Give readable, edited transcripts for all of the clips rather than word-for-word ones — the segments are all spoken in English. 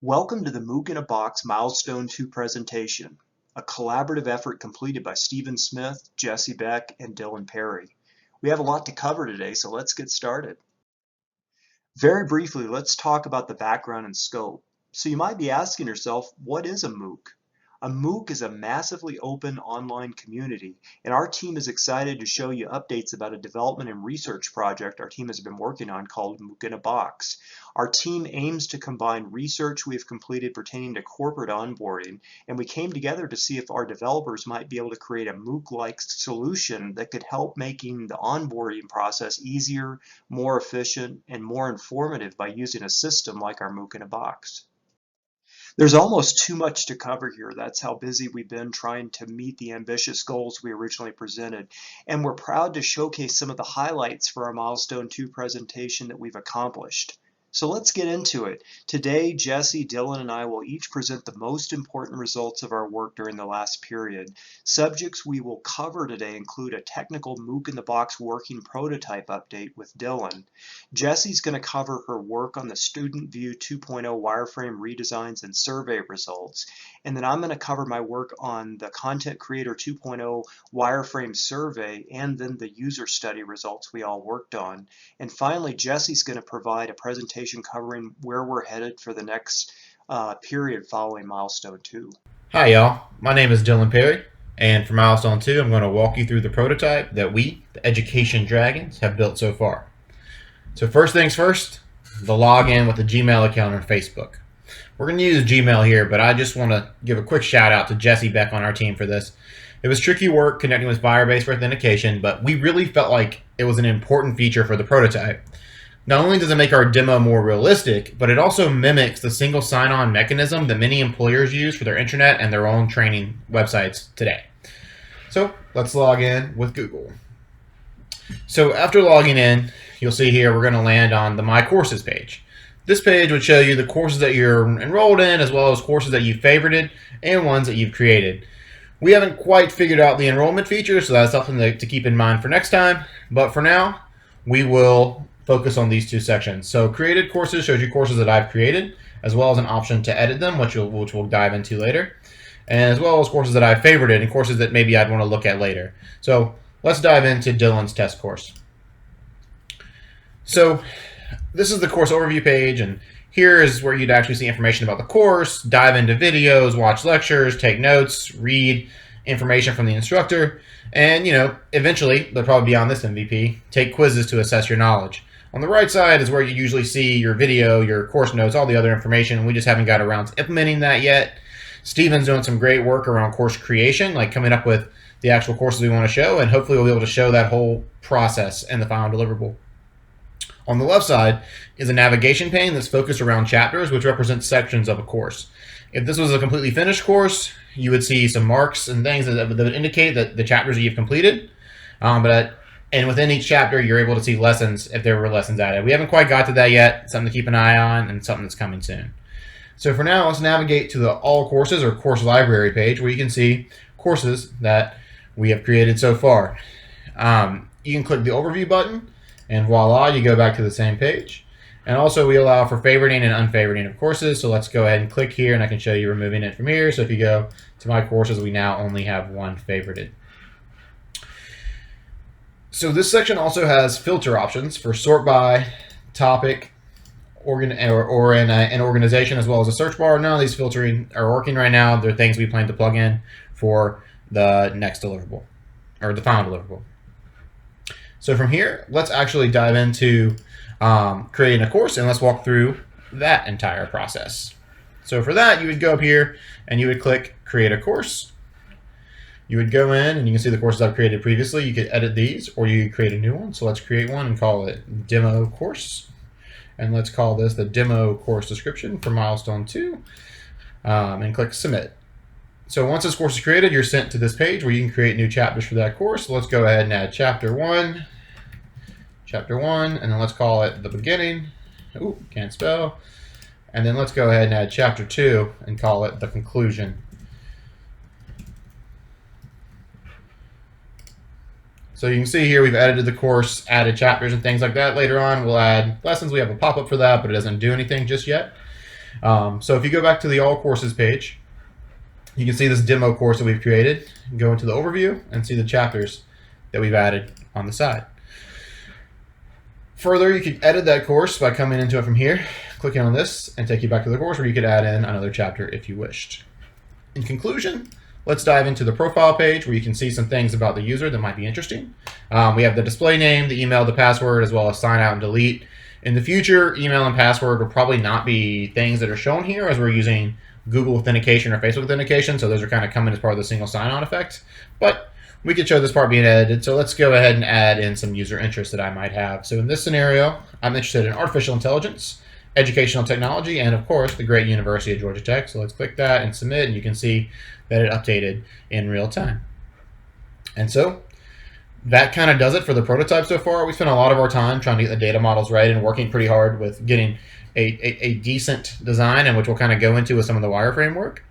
Welcome to the MOOC in a Box Milestone 2 presentation, a collaborative effort completed by Stephen Smith, Jesse Beck, and Dylan Perry. We have a lot to cover today, so let's get started. Very briefly, let's talk about the background and scope. So you might be asking yourself, what is a MOOC? A MOOC is a massively open online community, and our team is excited to show you updates about a development and research project our team has been working on called MOOC in a Box. Our team aims to combine research we have completed pertaining to corporate onboarding, and we came together to see if our developers might be able to create a MOOC-like solution that could help making the onboarding process easier, more efficient, and more informative by using a system like our MOOC in a Box. There's almost too much to cover here. That's how busy we've been trying to meet the ambitious goals we originally presented. And we're proud to showcase some of the highlights for our Milestone 2 presentation that we've accomplished. So let's get into it. Today, Jesse, Dylan, and I will each present the most important results of our work during the last period. Subjects we will cover today include a technical MOOC in the Box working prototype update with Dylan. Jesse's going to cover her work on the Student View 2.0 wireframe redesigns and survey results. And then I'm going to cover my work on the Content Creator 2.0 wireframe survey and then the user study results we all worked on. And finally, Jesse's going to provide a presentation covering where we're headed for the next period following Milestone 2. Hi y'all, my name is Dylan Perry, and for Milestone 2 I'm going to walk you through the prototype that we, the Education Dragons, have built so far. So first things first, the login with the Gmail account on Facebook. We're going to use Gmail here, but I just want to give a quick shout out to Jesse Beck on our team for this. It was tricky work connecting with Firebase for authentication, but we really felt like it was an important feature for the prototype. Not only does it make our demo more realistic, but it also mimics the single sign-on mechanism that many employers use for their intranet and their own training websites today. So let's log in with Google. So after logging in, you'll see here we're going to land on the My Courses page. This page would show you the courses that you're enrolled in, as well as courses that you've favorited and ones that you've created. We haven't quite figured out the enrollment feature, so that's something to keep in mind for next time. But for now, we will focus on these two sections. So created courses shows you courses that I've created, as well as an option to edit them, which we'll dive into later, and as well as courses that I've favorited and courses that maybe I'd want to look at later. So let's dive into Dylan's test course. So this is the course overview page, and here is where you'd actually see information about the course, dive into videos, watch lectures, take notes, read information from the instructor, and eventually they'll probably be on this MVP, take quizzes to assess your knowledge. On the right side is where you usually see your video, your course notes, all the other information. We just haven't got around to implementing that yet. Steven's doing some great work around course creation, like coming up with the actual courses we want to show, and hopefully we'll be able to show that whole process in the final deliverable. On the left side is a navigation pane that's focused around chapters, which represent sections of a course. If this was a completely finished course, you would see some marks and things that would indicate that the chapters that you've completed. And within each chapter, you're able to see lessons if there were lessons added. We haven't quite got to that yet. Something to keep an eye on and something that's coming soon. So for now, let's navigate to the All Courses or Course Library page where you can see courses that we have created so far. You can click the Overview button, and voila, you go back to the same page. And also, we allow for favoriting and unfavoriting of courses. So let's go ahead and click here, and I can show you removing it from here. So if you go to My Courses, we now only have one favorited. So this section also has filter options for sort by, topic, or in an organization, as well as a search bar. None of these filtering are working right now. They're things we plan to plug in for the next deliverable, or the final deliverable. So from here, let's actually dive into creating a course, and let's walk through that entire process. So for that, you would go up here, and you would click Create a Course. You would go in, and you can see the courses I've created previously. You could edit these, or you could create a new one. So let's create one and call it Demo Course. And let's call this the Demo Course Description for Milestone 2, and click Submit. So once this course is created, you're sent to this page where you can create new chapters for that course. So let's go ahead and add Chapter 1, and then let's call it The Beginning. Ooh, can't spell. And then let's go ahead and add Chapter 2 and call it The Conclusion. So you can see here we've edited the course, added chapters and things like that. Later on, we'll add lessons. We have a pop-up for that, but it doesn't do anything just yet. So if you go back to the all courses page, you can see this demo course that we've created. Go into the overview and see the chapters that we've added on the side. Further, you can edit that course by coming into it from here, clicking on this, and take you back to the course where you could add in another chapter if you wished. In conclusion, let's dive into the profile page where you can see some things about the user that might be interesting. We have the display name, the email, the password, as well as sign out and delete. In the future, email and password will probably not be things that are shown here as we're using Google authentication or Facebook authentication, so those are kind of coming as part of the single sign-on effect. But we could show this part being edited, so let's go ahead and add in some user interests that I might have. So in this scenario, I'm interested in artificial intelligence, educational technology, and of course, the great University of Georgia Tech. So let's click that and submit, and you can see that it updated in real time. And so that kind of does it for the prototype so far. We spent a lot of our time trying to get the data models right and working pretty hard with getting a decent design, and which we'll kind of go into with some of the wireframe work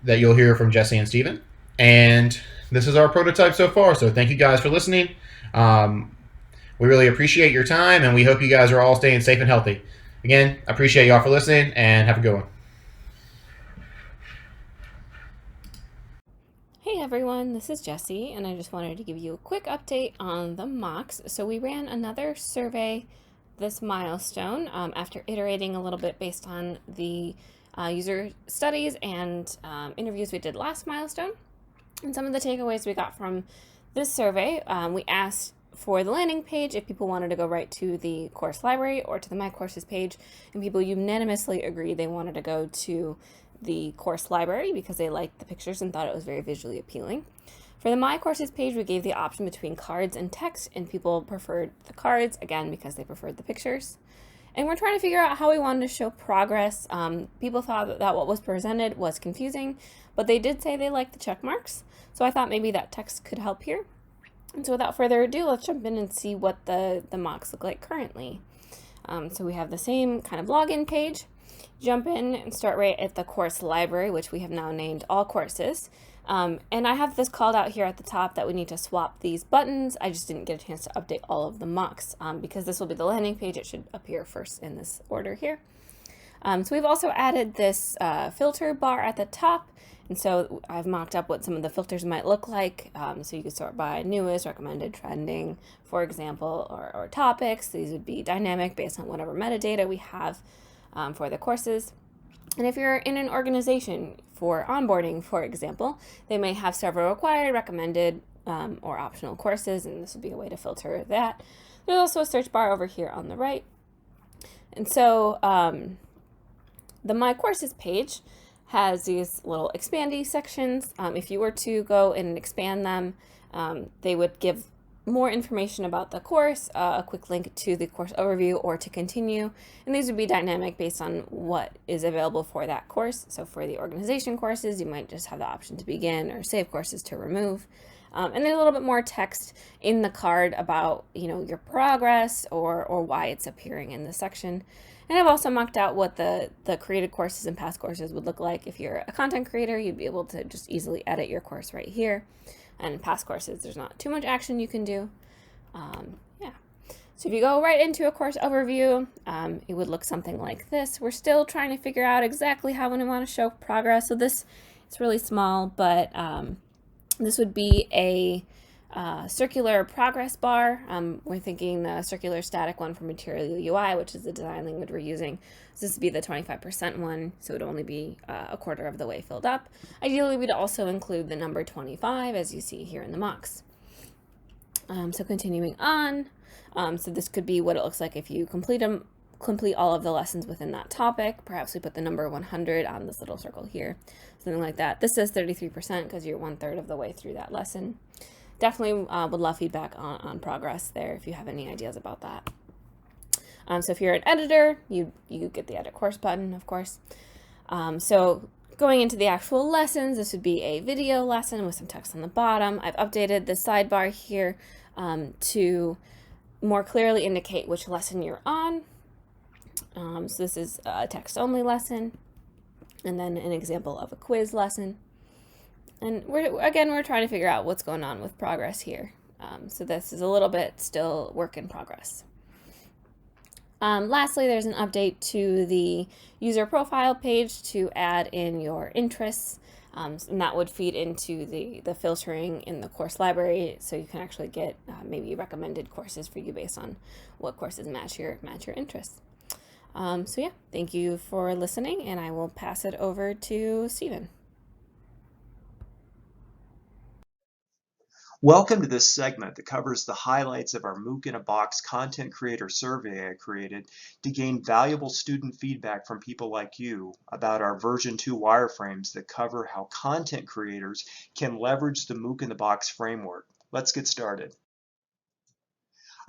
that you'll hear from Jesse and Steven. And this is our prototype so far. So thank you guys for listening. We really appreciate your time, and we hope you guys are all staying safe and healthy. Again, I appreciate y'all for listening, and have a good one. Hey everyone, this is Jessie, and I just wanted to give you a quick update on the MOOCs. So we ran another survey this milestone after iterating a little bit based on the user studies and interviews we did last milestone. And some of the takeaways we got from this survey, we asked for the landing page if people wanted to go right to the course library or to the My Courses page, and people unanimously agreed they wanted to go to the course library because they liked the pictures and thought it was very visually appealing. For the My Courses page, we gave the option between cards and text, and people preferred the cards, again, because they preferred the pictures. And we're trying to figure out how we wanted to show progress. People thought that what was presented was confusing, but they did say they liked the check marks. So I thought maybe that text could help here. And so without further ado, let's jump in and see what the MOOCs look like currently. So we have the same kind of login page. Jump in and start right at the course library, which we have now named All Courses. And I have this called out here at the top that we need to swap these buttons. I just didn't get a chance to update all of the MOOCs because this will be the landing page. It should appear first in this order here. So we've also added this filter bar at the top. And so I've mocked up what some of the filters might look like. So you could sort by newest, recommended, trending, for example, or topics. These would be dynamic based on whatever metadata we have for the courses. And if you're in an organization for onboarding, for example, they may have several required, recommended, or optional courses, and this would be a way to filter that. There's also a search bar over here on the right. And so the My Courses page has these little expandy sections. If you were to go and expand them, they would give more information about the course, a quick link to the course overview or to continue, and these would be dynamic based on what is available for that course. So for the organization courses, you might just have the option to begin or save courses to remove. And there's a little bit more text in the card about, your progress or why it's appearing in this section. And I've also mocked out what the created courses and past courses would look like. If you're a content creator, you'd be able to just easily edit your course right here. And in past courses, there's not too much action you can do. So if you go right into a course overview, it would look something like this. We're still trying to figure out exactly how we want to show progress. So this is really small, but this would be a circular progress bar. We're thinking the circular static one for Material UI, which is the design language we're using. So this would be the 25% one, so it would only be a quarter of the way filled up. Ideally, we'd also include the number 25, as you see here in the MOOCs. So continuing on, so this could be what it looks like if you complete all of the lessons within that topic. Perhaps we put the number 100 on this little circle here, something like that. This says 33% because you're 1/3 of the way through that lesson. Definitely would love feedback on progress there if you have any ideas about that. So if you're an editor, you get the edit course button, of course. So going into the actual lessons, this would be a video lesson with some text on the bottom. I've updated the sidebar here to more clearly indicate which lesson you're on. So this is a text-only lesson, and then an example of a quiz lesson. And we're trying to figure out what's going on with progress here. So this is a little bit still work in progress. Lastly, there's an update to the user profile page to add in your interests, and that would feed into the filtering in the course library, so you can actually get maybe recommended courses for you based on what courses match your interests. So yeah, thank you for listening, and I will pass it over to Stephen. Welcome to this segment that covers the highlights of our MOOC in a Box content creator survey I created to gain valuable student feedback from people like you about our version 2 wireframes that cover how content creators can leverage the MOOC in the Box framework. Let's get started.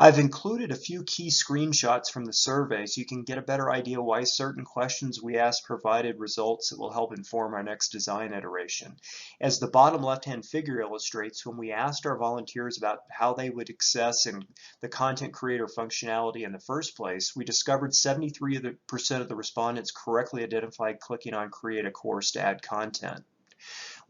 I've included a few key screenshots from the survey so you can get a better idea why certain questions we asked provided results that will help inform our next design iteration. As the bottom left-hand figure illustrates, when we asked our volunteers about how they would access the content creator functionality in the first place, we discovered 73% of the respondents correctly identified clicking on Create a Course to add content.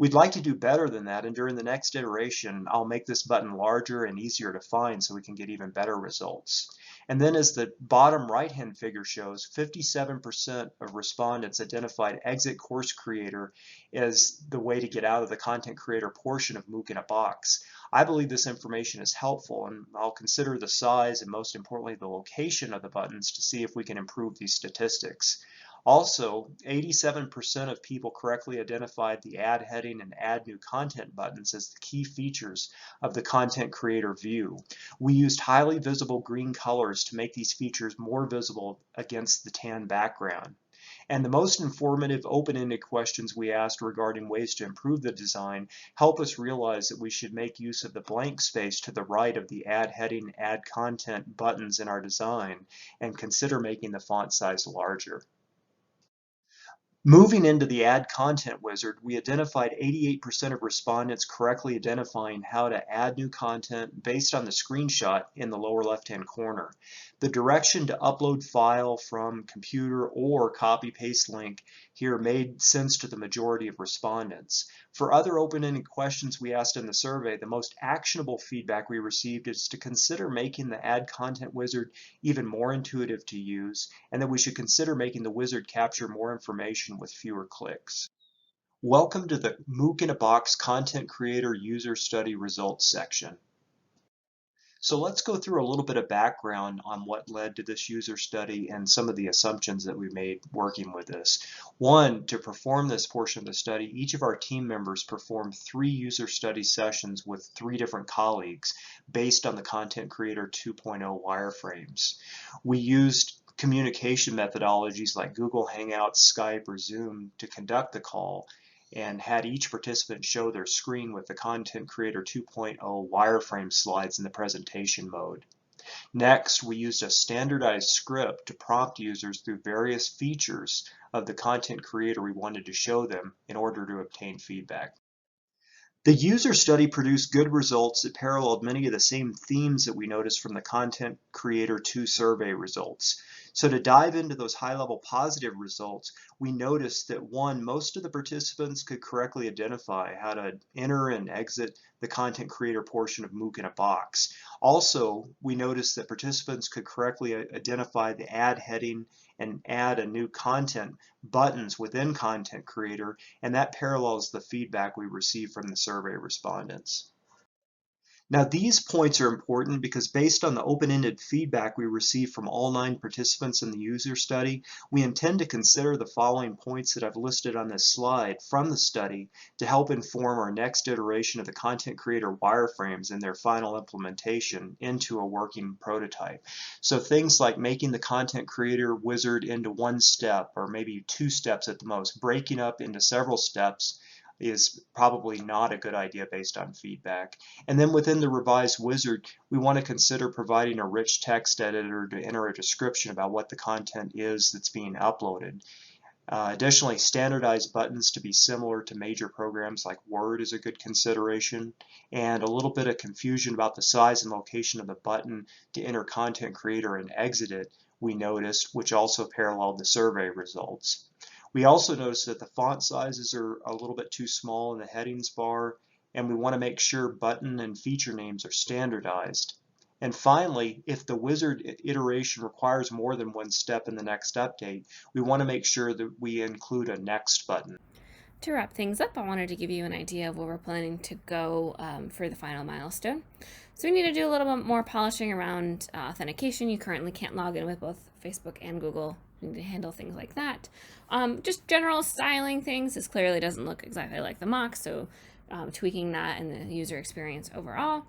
We'd like to do better than that, and during the next iteration, I'll make this button larger and easier to find so we can get even better results. And then as the bottom right-hand figure shows, 57% of respondents identified Exit Course Creator as the way to get out of the content creator portion of MOOC in a Box. I believe this information is helpful, and I'll consider the size and most importantly the location of the buttons to see if we can improve these statistics. Also, 87% of people correctly identified the Add Heading and Add New Content buttons as the key features of the content creator view. We used highly visible green colors to make these features more visible against the tan background. And the most informative open-ended questions we asked regarding ways to improve the design help us realize that we should make use of the blank space to the right of the Add Heading, Add Content buttons in our design and consider making the font size larger. Moving into the Add Content wizard, we identified 88% of respondents correctly identifying how to add new content based on the screenshot in the lower left-hand corner. The direction to upload file from computer or copy-paste link here made sense to the majority of respondents. For other open-ended questions we asked in the survey, the most actionable feedback we received is to consider making the Add Content wizard even more intuitive to use, and that we should consider making the wizard capture more information with fewer clicks. Welcome to the MOOC in a Box Content Creator User Study Results section. So let's go through a little bit of background on what led to this user study and some of the assumptions that we made working with this. One, to perform this portion of the study, each of our team members performed 3 user study sessions with 3 different colleagues based on the Content Creator 2.0 wireframes. We used communication methodologies like Google Hangouts, Skype, or Zoom to conduct the call, and had each participant show their screen with the Content Creator 2.0 wireframe slides in the presentation mode. Next, we used a standardized script to prompt users through various features of the content creator we wanted to show them in order to obtain feedback. The user study produced good results that paralleled many of the same themes that we noticed from the Content Creator 2 survey results. So to dive into those high-level positive results, we noticed that 1, most of the participants could correctly identify how to enter and exit the content creator portion of MOOC in a Box. Also, we noticed that participants could correctly identify the Add Heading and Add a New Content buttons within Content Creator, and that parallels the feedback we received from the survey respondents. Now these points are important because based on the open-ended feedback we received from all 9 participants in the user study, we intend to consider the following points that I've listed on this slide from the study to help inform our next iteration of the content creator wireframes and their final implementation into a working prototype. So things like making the content creator wizard into 1 step or maybe 2 steps at the most, breaking up into several steps is probably not a good idea based on feedback. And then within the revised wizard, we want to consider providing a rich text editor to enter a description about what the content is that's being uploaded. Additionally, standardized buttons to be similar to major programs like Word is a good consideration, and a little bit of confusion about the size and location of the button to enter Content Creator and exit it we noticed, which also paralleled the survey results. We also noticed that the font sizes are a little bit too small in the headings bar, and we want to make sure button and feature names are standardized. And finally, if the wizard iteration requires more than one step in the next update, we want to make sure that we include a next button. To wrap things up, I wanted to give you an idea of where we're planning to go for the final milestone. So we need to do a little bit more polishing around authentication. You currently can't log in with both Facebook and Google. We need to handle things like that. Just general styling things. This clearly doesn't look exactly like the MOOC, so tweaking that and the user experience overall.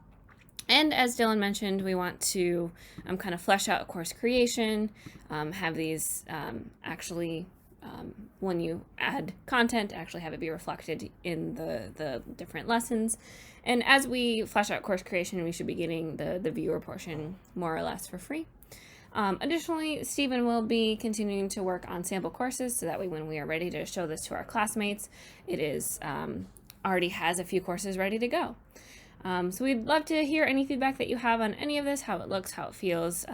And as Dylan mentioned, we want to kind of flesh out course creation, have these actually, when you add content, actually have it be reflected in the different lessons. And as we flesh out course creation, we should be getting the viewer portion more or less for free. Additionally, Stephen will be continuing to work on sample courses so that way when we are ready to show this to our classmates, it is already has a few courses ready to go. So we'd love to hear any feedback that you have on any of this, how it looks, how it feels,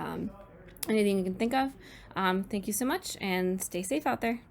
anything you can think of. Thank you so much, and stay safe out there.